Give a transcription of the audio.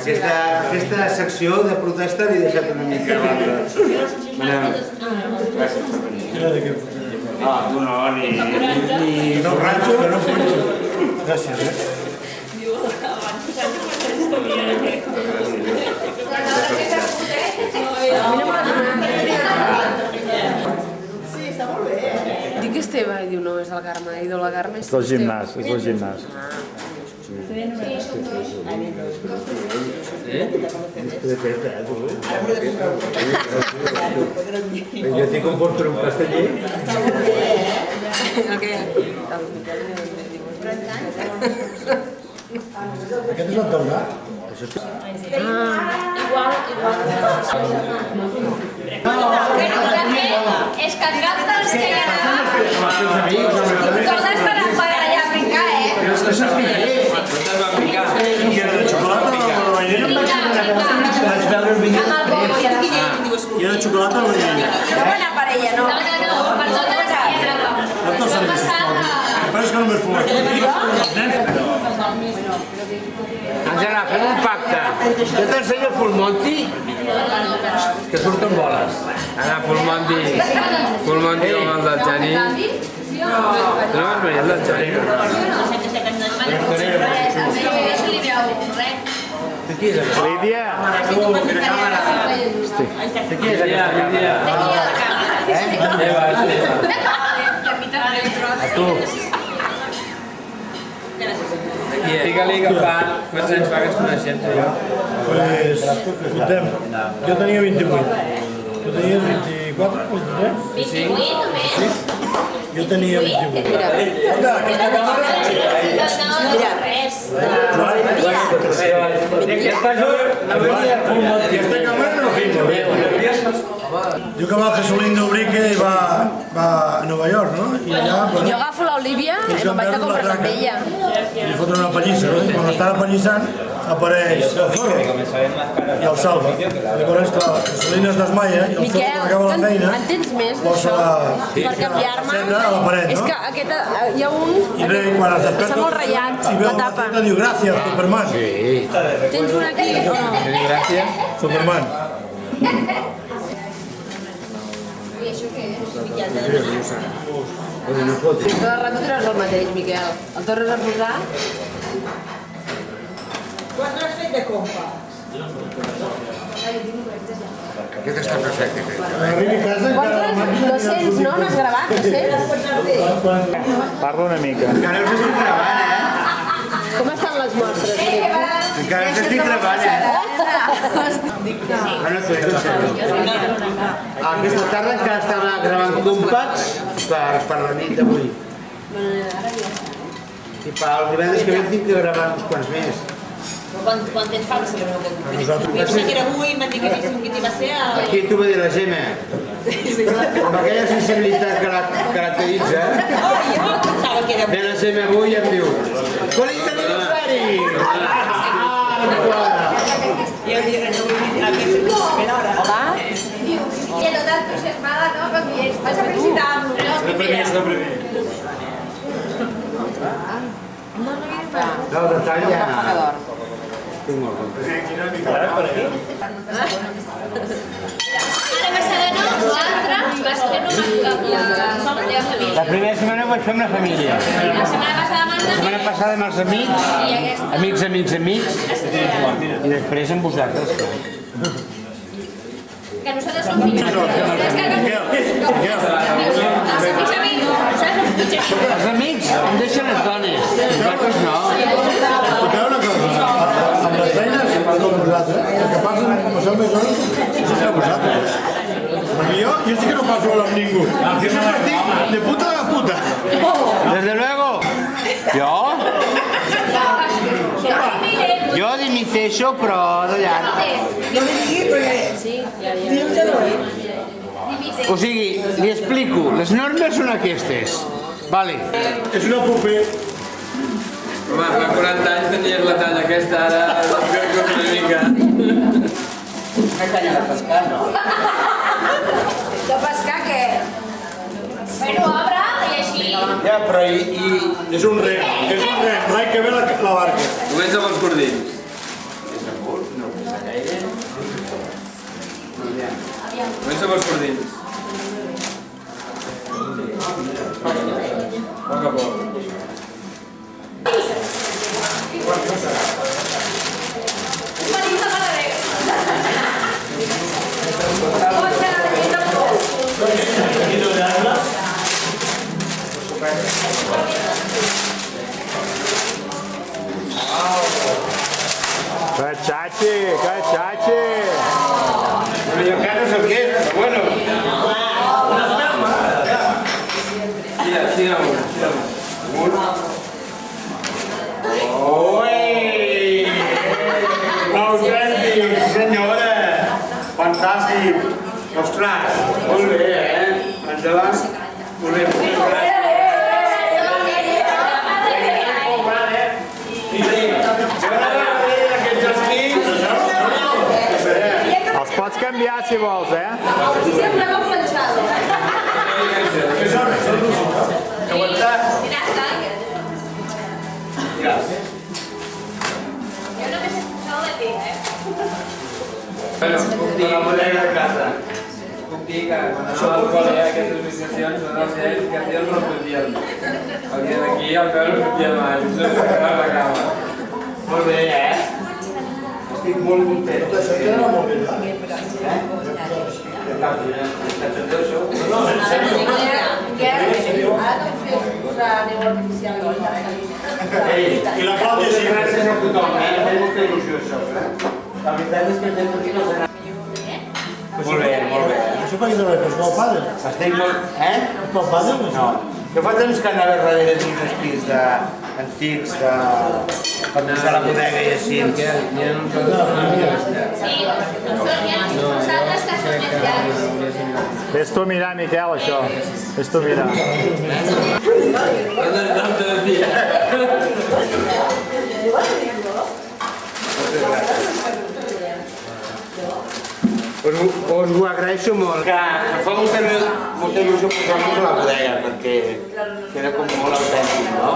Aquesta secció de protesta l'he deixat una mica a l'altra. Gràcies per venir. No, ni ranxo, que no puc. Gràcies, Dic que Esteve, i diu no, és del Carme, i de la Carme és del gimnàs, és del gimnàs. Jo t'he confós per un casteller. Aquest és el Taurat? És que cap dels que hi ha totes estaran per allà a brincar, Però és que això és piquer. I era de xocolata o la vainilla? Vaig veure el vídeo. I era de xocolata o la vainilla? No va anar per ella, no? No, per totes les que hi ha Per tots els que però és que només fumes. Angela, fem un pacte. Jo t'ensenyo el full monty, que surten boles. Ara, full monty com el del Jani. Tu no vas venir el del Jani? Qui és això? Lídia! De qui és aquesta? Lídia. A tu. Digue-li que fa quants anys fa que ens coneixem, tu i jo? Pues, escoltem, jo tenia 28. Tu tenies 24 o 23? 28 només? Jo tenia 28. Anda, aquesta càmera... Mira, res. Aquesta càmera no filma bé. Diu que va al Jesulindo Ubrique i va a Nova York, no? I allà... Jo agafo l'Olívia i me'n vaig de compres amb ella. Li foten una pallissa, no? I quan l'estava pallissant apareix el Zorro i el salva. Llavors, clar, Jesulindo es desmaia i el Zorro, quan acaba la feina, en tens més posa d'això? Per canviar-me? a la paret, És no? que aquesta, hi ha un I bé, quan es desperta... està molt ratllat, i veu la tapa. una diu, gràcies, Superman. Tens un aquí o no? Gràcies. Superman. Cada rato tires el mateix, Miquel. El tornes a posar? Quan l'has fet de compa? Aquest està perfecte, crec. Arribi a casa encara la màquina... 200, no? N'has gravat, 200? Parla una mica. Encara us estic gravant, Com estan les mostres? Encara us estic gravant, Aquesta tarda encara estava gravant compacts per la nit d'avui. I pel divendres que ve tinc que gravar uns quants més. Quan temps fa que celebra el confinament? Jo sé que era avui, m'han dit que qui va ser... Aquí t'ho va dir la Gemma. Amb aquella sensibilitat que la caracteritza, Jo pensava que era ve la Gemma avui i em diu feliç aniversari! No em quadra. Jo diria que no vull dir aquesta primera hora. Hola? I tota entusiasmada, no? Com dient, vas a felicitar-nos. No, el detall ja... Tinc molt compte. Ara passada no, l'altra vas fer només amb la teva família. La primera setmana ho vaig fer amb la família. La setmana passada amb La setmana passada amb els amics, amics, i després amb vosaltres. que nosaltres som fills. Els amics, Els amics em deixen les dones, vosaltres no. Escolteu una cosa, amb les feines, com vosaltres, el que passeu més hores és a vosaltres. Perquè jo sí que no passo amb ningú. Jo sempre estic de puta a puta. Desde luego. Jo? Jo dimiteixo, però de llarg. No me diguis perquè... Dilluns ja no ve. O sigui, li explico, les normes són aquestes. Vale. És una pupé. Home, fa 40 anys tenies la talla aquesta, ara com una mica. De pescar què? Bueno, obre i així. Ja Ja, però i... És un rem, rai que ve la barca. Comença amb els cordills. Comença amb els cordills. A poc a poc. Cachachi, cachachi. Però jo encara no sé què és, però bueno. Tira un. Ui! Autèntic, senyora! Fantàstic! Ostres, molt bé, Endavant. Molt bé, moltes gràcies. Els pots canviar si vols, Sempre l'ho planxado. Aguantar. Jo només he escuchado de ti, Bueno, puc dir, La bodega de casa. puc dir que quan anava al col·le aquestes associacions, les associacions no podien. Perquè d'aquí al peu no podien mai, no se la cama. Molt bé, Estic molt content. Això queda molt bé. I la Clàudia sí. Gràcies a tothom, Té molta il·lusió, això, La veritat és que estem aquí no sé anar. Molt bé, molt bé. Això per què no és meu pare? Estic molt... És meu pare? No. Jo fa temps que anava darrere d'uns espis antics, per posar la bodega i així. Sí, nosaltres que som més llargs. eh? Ves tu a mirar, Miquel, això. Ves tu a mirar. Us ho agraeixo molt. Que em fa molta il·lusió posar-nos a la bodega, perquè queda com molt autèntic, no?